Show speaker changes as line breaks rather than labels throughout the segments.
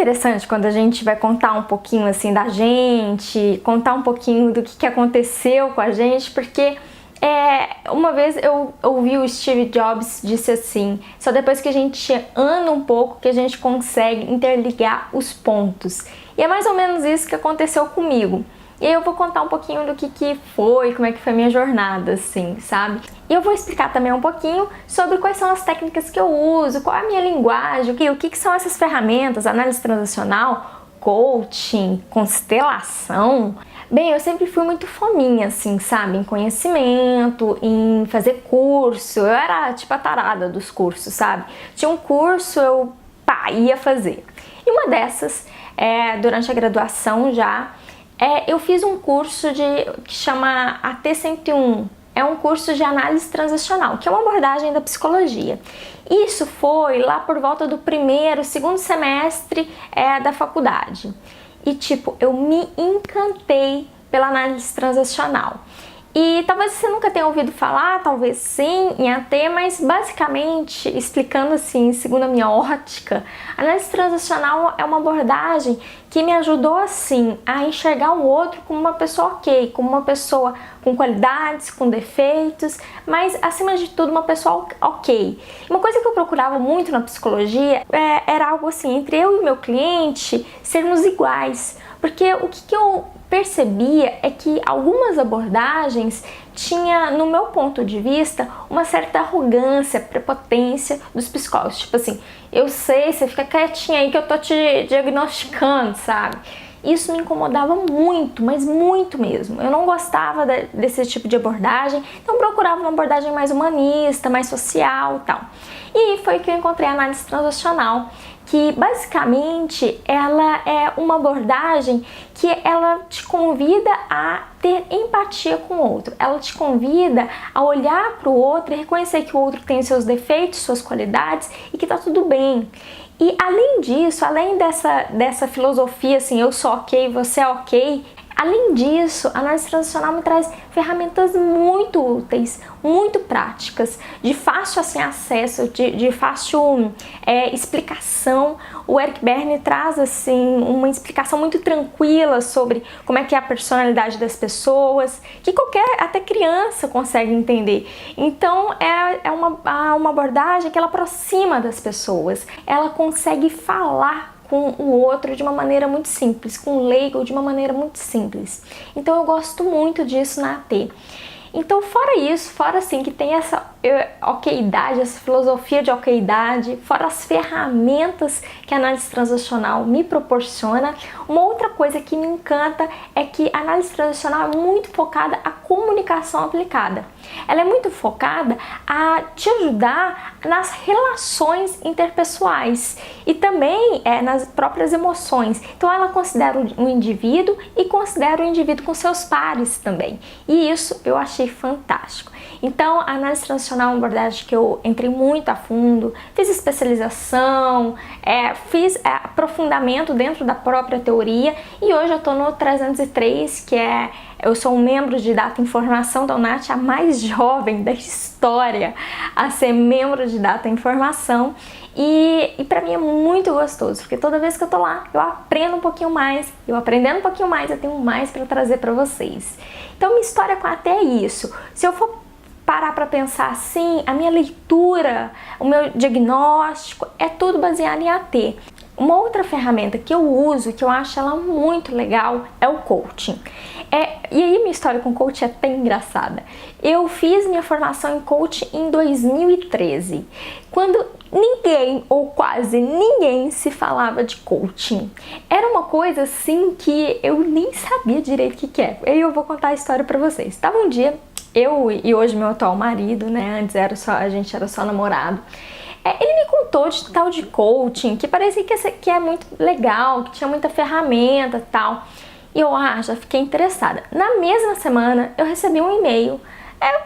interessante quando a gente vai contar um pouquinho assim da gente, contar um pouquinho do que aconteceu com a gente, porque uma vez eu ouvi o Steve Jobs disse assim: só depois que a gente anda um pouco que a gente consegue interligar os pontos. E é mais ou menos isso que aconteceu comigo. E aí eu vou contar um pouquinho do que foi, como é que foi a minha jornada, assim, sabe? E eu vou explicar também um pouquinho sobre quais são as técnicas que eu uso, qual é a minha linguagem, o que são essas ferramentas, análise transacional, coaching, constelação. Bem, eu sempre fui muito fominha, assim, sabe? Em conhecimento, em fazer curso. Eu era tipo a tarada dos cursos, sabe? Tinha um curso, eu ia fazer. E uma dessas, durante a graduação já, eu fiz um curso que chama AT101. É um curso de análise transacional, que é uma abordagem da psicologia. Isso foi lá por volta do segundo semestre da faculdade. E tipo, eu me encantei pela análise transacional. E talvez você nunca tenha ouvido falar, talvez sim, em AT, mas basicamente, explicando assim, segundo a minha ótica, a análise transacional é uma abordagem que me ajudou assim a enxergar o outro como uma pessoa ok, como uma pessoa com qualidades, com defeitos, mas acima de tudo uma pessoa ok. Uma coisa que eu procurava muito na psicologia era algo assim, entre eu e meu cliente sermos iguais, porque o que eu percebia é que algumas abordagens tinha, no meu ponto de vista, uma certa arrogância, prepotência dos psicólogos. Tipo assim, eu sei, você fica quietinha aí que eu tô te diagnosticando, sabe? Isso me incomodava muito, mas muito mesmo. Eu não gostava desse tipo de abordagem, então procurava uma abordagem mais humanista, mais social e tal. E foi que eu encontrei a análise transacional, que basicamente ela é uma abordagem que ela te convida a ter empatia com o outro. Ela te convida a olhar para o outro e reconhecer que o outro tem seus defeitos, suas qualidades e que tá tudo bem. E além disso, além dessa filosofia assim, eu sou ok, você é ok, além disso, a análise transacional me traz ferramentas muito úteis, muito práticas, de fácil assim, acesso, de fácil explicação. O Eric Berne traz assim, uma explicação muito tranquila sobre como é que é a personalidade das pessoas, que até criança consegue entender. Então é uma abordagem que ela aproxima das pessoas, ela consegue falar com o outro de uma maneira muito simples, com o leigo de uma maneira muito simples. Então eu gosto muito disso na AT. Então fora isso, fora assim que tem essa okeidade, essa filosofia de okeidade, fora as ferramentas que a análise transacional me proporciona, uma outra coisa que me encanta é que a análise transacional é muito focada à comunicação aplicada. Ela é muito focada a te ajudar nas relações interpessoais e também nas próprias emoções. Então ela considera o indivíduo e considera o indivíduo com seus pares também. E isso eu achei fantástico. Então a análise transacional é uma abordagem que eu entrei muito a fundo, fiz especialização, fiz aprofundamento dentro da própria teoria e hoje eu estou no 303, que eu sou um membro de Data e Informação da UNAT, a mais jovem da história a ser membro de Data e Informação. E pra mim é muito gostoso, porque toda vez que eu tô lá, eu aprendo um pouquinho mais, eu aprendendo um pouquinho mais, eu tenho mais para trazer para vocês. Então minha história com a AT é isso. Se eu for parar para pensar assim, a minha leitura, o meu diagnóstico, é tudo baseado em AT. Uma outra ferramenta que eu uso, que eu acho ela muito legal, é o coaching. E aí minha história com coaching é até engraçada. Eu fiz minha formação em coaching em 2013, quando ninguém, ou quase ninguém, se falava de coaching. Era uma coisa assim que eu nem sabia direito o que é. Aí eu vou contar a história pra vocês. Tava um dia, eu e hoje meu atual marido, né, antes a gente era só namorado, ele me contou de tal de coaching, que parecia que é muito legal, que tinha muita ferramenta e tal. E eu já fiquei interessada. Na mesma semana, eu recebi um e-mail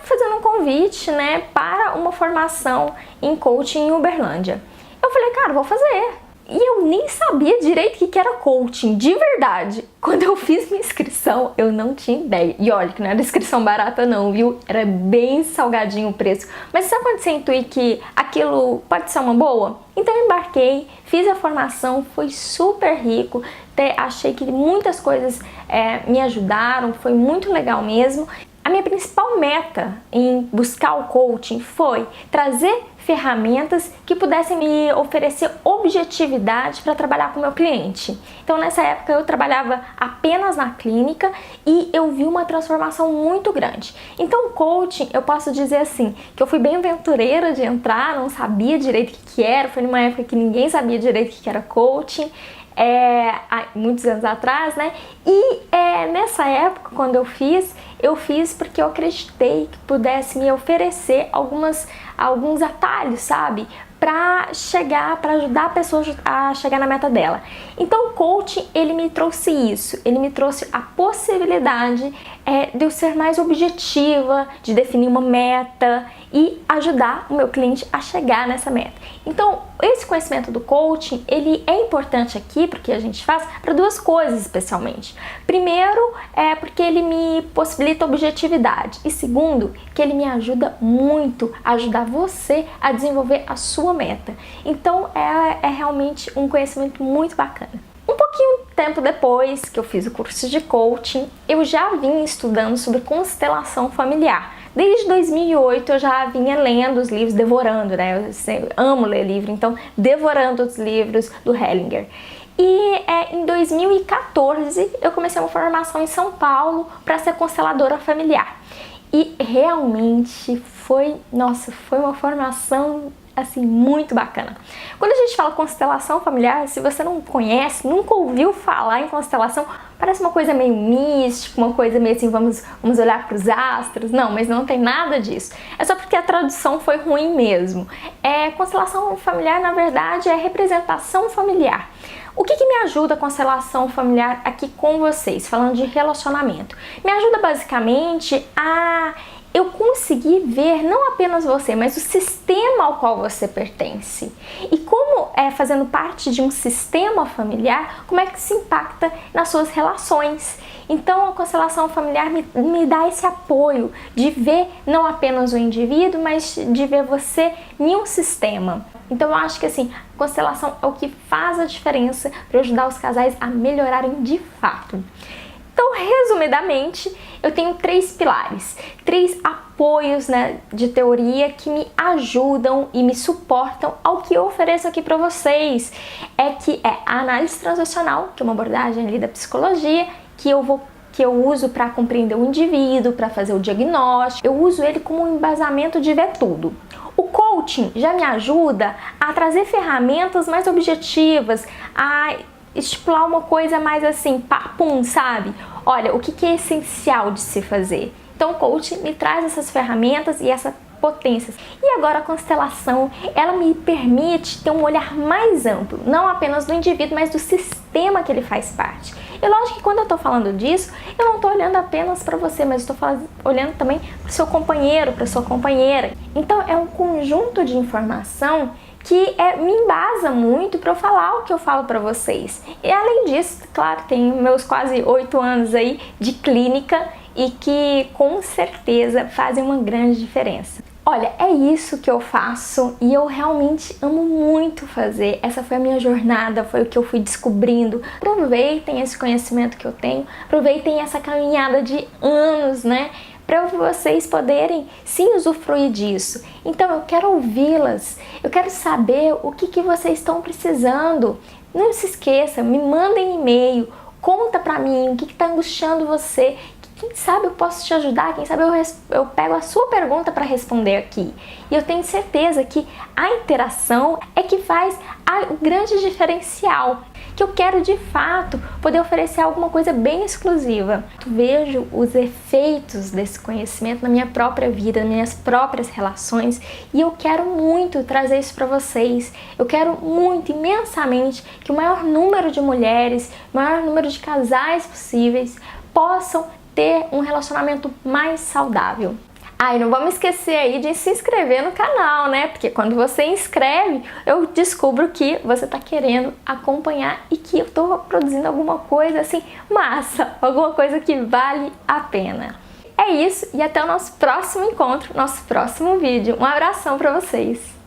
fazendo um convite, né, para uma formação em coaching em Uberlândia. Eu falei, cara, vou fazer. E eu nem sabia direito o que era coaching, de verdade. Quando eu fiz minha inscrição, eu não tinha ideia. E olha, que não era inscrição barata não, viu? Era bem salgadinho o preço. Mas sabe quando você intui que aquilo pode ser uma boa? Então eu embarquei, fiz a formação, foi super rico. Achei que muitas coisas me ajudaram, foi muito legal mesmo. A minha principal meta em buscar o coaching foi trazer ferramentas que pudessem me oferecer objetividade para trabalhar com o meu cliente. Então nessa época eu trabalhava apenas na clínica e eu vi uma transformação muito grande. Então o coaching, eu posso dizer assim, que eu fui bem aventureira de entrar, não sabia direito o que era, foi numa época que ninguém sabia direito o que era coaching. Há muitos anos atrás, né? E nessa época, quando eu fiz porque eu acreditei que pudesse me oferecer alguns atalhos, sabe? Para ajudar a pessoa a chegar na meta dela. Então o coaching, ele me trouxe isso, ele me trouxe a possibilidade de eu ser mais objetiva, de definir uma meta e ajudar o meu cliente a chegar nessa meta. Então esse conhecimento do coaching, ele é importante aqui, porque a gente faz para duas coisas especialmente. Primeiro, porque ele me possibilita objetividade e segundo, que ele me ajuda muito a ajudar você a desenvolver a sua meta. Então é realmente um conhecimento muito bacana. Um pouquinho tempo depois que eu fiz o curso de coaching, eu já vinha estudando sobre constelação familiar. Desde 2008 eu já vinha lendo os livros, devorando, né? Eu amo ler livro, então devorando os livros do Hellinger. E em 2014 eu comecei uma formação em São Paulo para ser consteladora familiar. E realmente foi uma formação assim muito bacana. Quando a gente fala constelação familiar, se você não conhece, nunca ouviu falar em constelação, parece uma coisa meio mística, uma coisa meio assim, vamos olhar para os astros. Não, mas não tem nada disso. É só porque a tradução foi ruim mesmo. Constelação familiar, na verdade, é representação familiar. O que me ajuda a constelação familiar aqui com vocês, falando de relacionamento? Me ajuda basicamente a eu consegui ver não apenas você, mas o sistema ao qual você pertence. E como fazendo parte de um sistema familiar, como é que se impacta nas suas relações. Então a constelação familiar me dá esse apoio de ver não apenas o indivíduo, mas de ver você em um sistema. Então eu acho que assim, a constelação é o que faz a diferença para ajudar os casais a melhorarem de fato. Então, resumidamente, eu tenho 3 pilares, 3 apoios, né, de teoria que me ajudam e me suportam ao que eu ofereço aqui para vocês. A análise transacional, que é uma abordagem ali da psicologia, que eu uso para compreender o indivíduo, para fazer o diagnóstico. Eu uso ele como um embasamento de ver tudo. O coaching já me ajuda a trazer ferramentas mais objetivas, a estipular uma coisa mais assim, papum, sabe? Olha, o que é essencial de se fazer? Então o coaching me traz essas ferramentas e essas potências. E agora a constelação, ela me permite ter um olhar mais amplo, não apenas do indivíduo, mas do sistema que ele faz parte. E lógico que quando eu tô falando disso, eu não tô olhando apenas para você, mas eu tô olhando também para o seu companheiro, para sua companheira. Então é um conjunto de informação que me embasa muito para eu falar o que eu falo para vocês. E além disso, claro, tenho meus quase 8 anos aí de clínica e que com certeza fazem uma grande diferença. Olha, é isso que eu faço e eu realmente amo muito fazer. Essa foi a minha jornada, foi o que eu fui descobrindo. Aproveitem esse conhecimento que eu tenho, aproveitem essa caminhada de anos, né? Para vocês poderem sim usufruir disso. Então eu quero ouvi-las, eu quero saber o que vocês estão precisando. Não se esqueça, me mandem e-mail, conta pra mim o que está angustiando você. Quem sabe eu posso te ajudar, quem sabe eu pego a sua pergunta para responder aqui. E eu tenho certeza que a interação é que faz o grande diferencial. Que eu quero de fato poder oferecer alguma coisa bem exclusiva. Eu vejo os efeitos desse conhecimento na minha própria vida, nas minhas próprias relações e eu quero muito trazer isso para vocês. Eu quero muito, imensamente, que o maior número de mulheres, o maior número de casais possíveis possam ter um relacionamento mais saudável. Ah, e não vamos esquecer aí de se inscrever no canal, né? Porque quando você inscreve, eu descubro que você tá querendo acompanhar e que eu tô produzindo alguma coisa assim massa, alguma coisa que vale a pena. É isso, e até o nosso próximo encontro, nosso próximo vídeo. Um abração pra vocês!